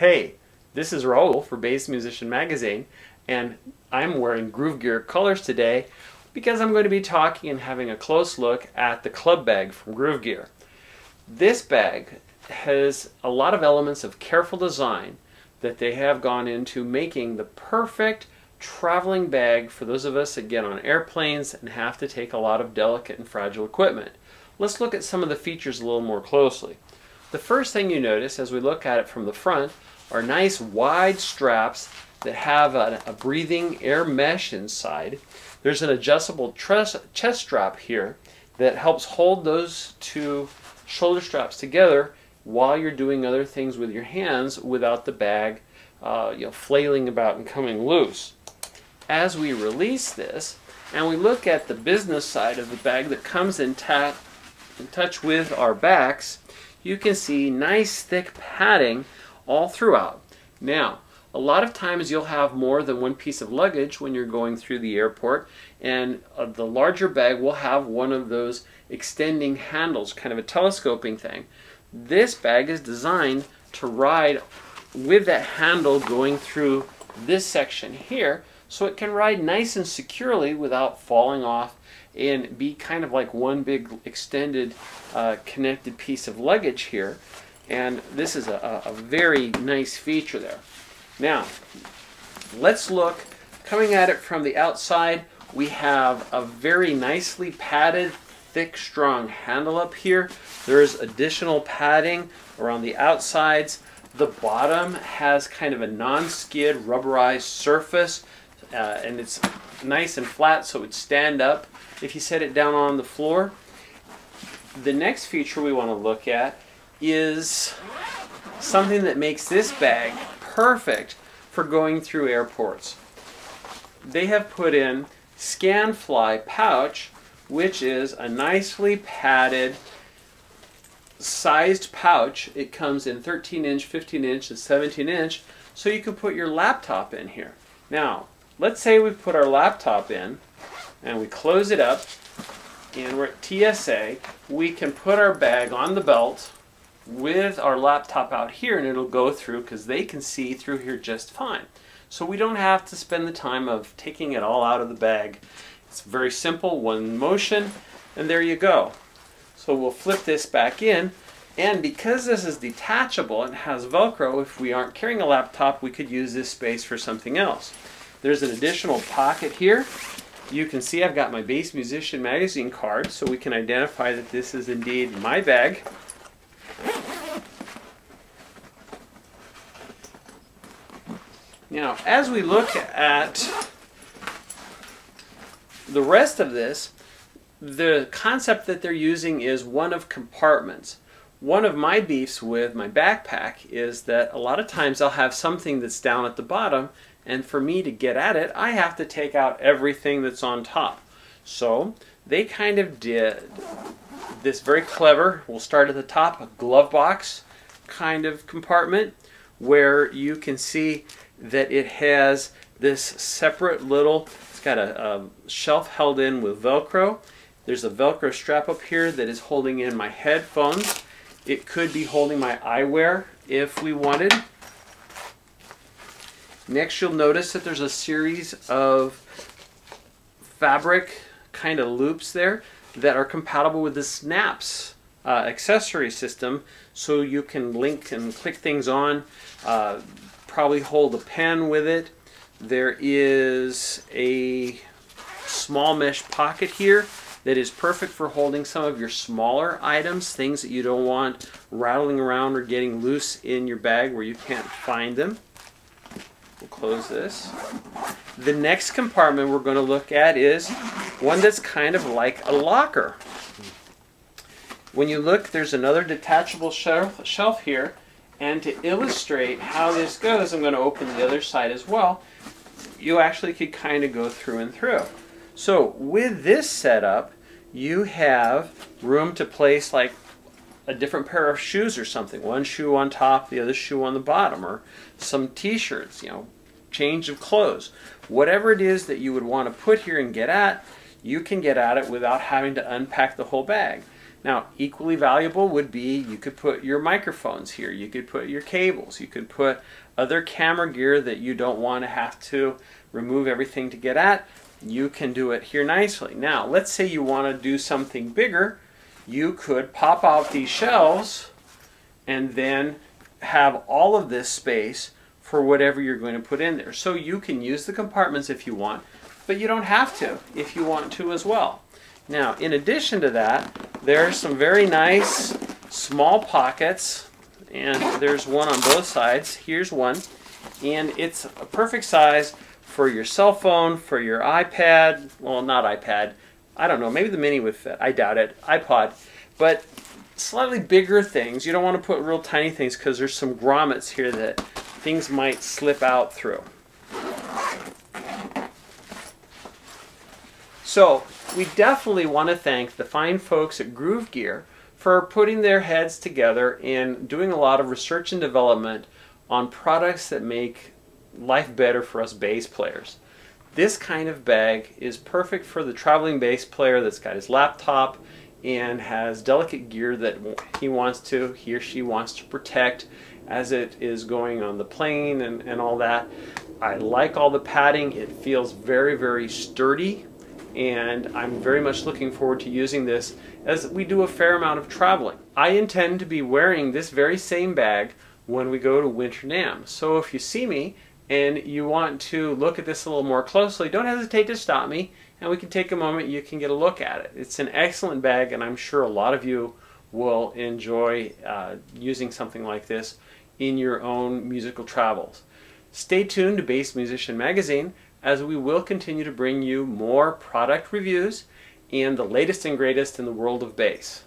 Hey, this is Raul for Bass Musician Magazine, and I'm wearing GruvGear colors today because I'm going to be talking and having a close look at the club bag from GruvGear. This bag has a lot of elements of careful design that they have gone into making the perfect traveling bag for those of us that get on airplanes and have to take a lot of delicate and fragile equipment. Let's look at some of the features a little more closely. The first thing you notice as we look at it from the front are nice wide straps that have a breathing air mesh inside. There's an adjustable chest strap here that helps hold those two shoulder straps together while you're doing other things with your hands without the bag flailing about and coming loose. As we release this and we look at the business side of the bag that comes in touch with our backs, you can see nice thick padding all throughout. Now, a lot of times you'll have more than one piece of luggage when you're going through the airport, and the larger bag will have one of those extending handles, kind of a telescoping thing. This bag is designed to ride with that handle going through this section here, so it can ride nice and securely without falling off and be kind of like one big extended connected piece of luggage here. And this is a very nice feature there. Now, let's look. Coming at it from the outside, we have a very nicely padded, thick, strong handle up here. There is additional padding around the outsides. The bottom has kind of a non-skid rubberized surface, and it's nice and flat so it would stand up if you set it down on the floor. The next feature we want to look at is something that makes this bag perfect for going through airports. They have put in ScanFly pouch, which is a nicely padded sized pouch. It comes in 13-inch, 15-inch, and 17-inch, so you can put your laptop in here. Now, let's say we put our laptop in and we close it up and we're at TSA. We can put our bag on the belt with our laptop out here and it'll go through because they can see through here just fine. So we don't have to spend the time of taking it all out of the bag. It's very simple, one motion, and there you go. So we'll flip this back in, and because this is detachable and has Velcro, if we aren't carrying a laptop, we could use this space for something else. There's an additional pocket here. You can see I've got my Bass Musician Magazine card, so we can identify that this is indeed my bag. Now, as we look at the rest of this, the concept that they're using is one of compartments. One of my beefs with my backpack is that a lot of times I'll have something that's down at the bottom, and for me to get at it, I have to take out everything that's on top. So they kind of did this very clever, we'll start at the top, a glove box kind of compartment where you can see that it has this separate little, it's got a shelf held in with Velcro. There's a Velcro strap up here that is holding in my headphones. It could be holding my eyewear if we wanted. Next, you'll notice that there's a series of fabric kind of loops there that are compatible with the Snaps accessory system, so you can link and click things on, probably hold a pen with it. There is a small mesh pocket here that is perfect for holding some of your smaller items, things that you don't want rattling around or getting loose in your bag where you can't find them. We'll close this. The next compartment we're going to look at is one that's kind of like a locker. When you look, there's another detachable shelf here, and to illustrate how this goes, I'm going to open the other side as well. You actually could kind of go through and through. So with this setup, you have room to place like a different pair of shoes or something. One shoe on top, the other shoe on the bottom, or some t-shirts, change of clothes. Whatever it is that you would want to put here and get at, you can get at it without having to unpack the whole bag. Now, equally valuable would be you could put your microphones here, you could put your cables, you could put other camera gear that you don't want to have to remove everything to get at. You can do it here nicely. Now, let's say you want to do something bigger. You could pop out these shelves and then have all of this space for whatever you're going to put in there. So you can use the compartments if you want, but you don't have to if you want to as well. Now, in addition to that, there's some very nice small pockets, and there's one on both sides. Here's one, and it's a perfect size for your cell phone, for your iPad, well, not iPad, I don't know, maybe the mini would fit, I doubt it, iPod, but slightly bigger things. You don't want to put real tiny things because there's some grommets here that things might slip out through. So we definitely want to thank the fine folks at GruvGear for putting their heads together and doing a lot of research and development on products that make life better for us bass players. This kind of bag is perfect for the traveling bass player that's got his laptop and has delicate gear that he or she wants to protect as it is going on the plane and all that. I like all the padding. It feels very, very sturdy, and I'm very much looking forward to using this as we do a fair amount of traveling. I intend to be wearing this very same bag when we go to Winter NAMM. So if you see me and you want to look at this a little more closely, don't hesitate to stop me and we can take a moment, you can get a look at it. It's an excellent bag, and I'm sure a lot of you will enjoy using something like this in your own musical travels. Stay tuned to Bass Musician Magazine, as we will continue to bring you more product reviews and the latest and greatest in the world of bass.